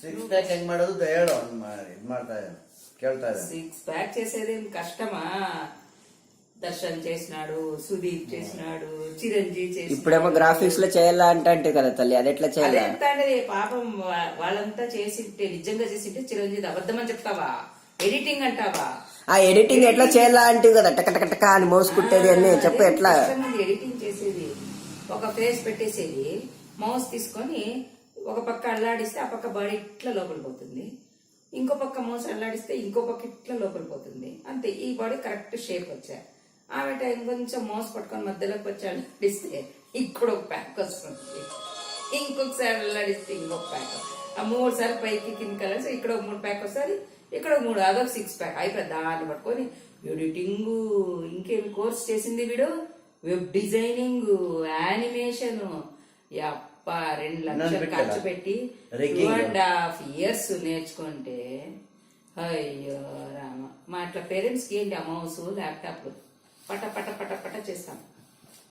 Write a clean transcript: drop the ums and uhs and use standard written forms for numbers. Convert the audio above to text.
Six pack ಹೆಂಗ್ ಮಾಡೋದು ಹೇಳು ಇದ್ ಮಾಡ್ತಾ ಕೇಳ್ತಾ ಇದ್ದಾರೆ. 6 ప్యాక్ చేసేది కష్టమా? దర్శన్ చేసినాడు, సుదీప్ చేసినాడు, చిరంజీవి చేసినాడు. ఇప్పుడేమో గ్రాఫిక్స్ లో చేయాలా అంటే కదా తల్లి, అది ఎట్లా చేయాలి? పాపం వాళ్ళంతా చేసింటే, నిజంగా చేసింటే చిరంజీవి అబద్ధం అని చెప్తావా? ఎడిటింగ్ అంటావా? ఆ ఎడిటింగ్ ఎట్లా చేయాలా అంటే కదా, టక అని మోసుకుంటేది అని చెప్పు. ఎట్లా ఎడిటింగ్ చేసేది? ఒక ఫేస్ పెట్టేసేది, మౌస్ తీసుకొని ఒక పక్క అల్లాడిస్తే ఆ పక్క బాడీ ఇట్లా లోపల పోతుంది, ఇంకో పక్క మౌస్ అల్లాడిస్తే ఇంకో పక్క ఇట్లా లోపల పోతుంది. అంతే, ఈ బాడీ కరెక్ట్ షేప్ వచ్చా. ఆమె టైం కొంచెం మౌస్ పట్టుకొని మధ్యలోకి వచ్చి అల్లాడిస్తే ఇక్కడ ఒక ప్యాక్ వస్తుంది, ఇంకొకసారి అల్లాడిస్తే ఇంకొక ప్యాక్. ఆ 3 సార్లు పైకి కింద కలిసి ఇక్కడ ఒక 3 ప్యాక్ వస్తుంది, ఇక్కడ 3, అదొక 6 ప్యాక్ అయిపోయి దాన్ని పట్టుకొని ఎడిటింగ్, ఇంకేమి కోర్స్ చేసింది వీడు, వెబ్ డిజైనింగ్, యానిమేషన్. 2 లక్షలు ఖర్చు పెట్టి 2.5 years నేర్చుకుంటే, అయ్యో రామ. మా అట్లా పేరెంట్స్ కి ఏంటి, ఆ మౌస్ ల్యాప్టాప్ పట పట పట పట చేస్తాం.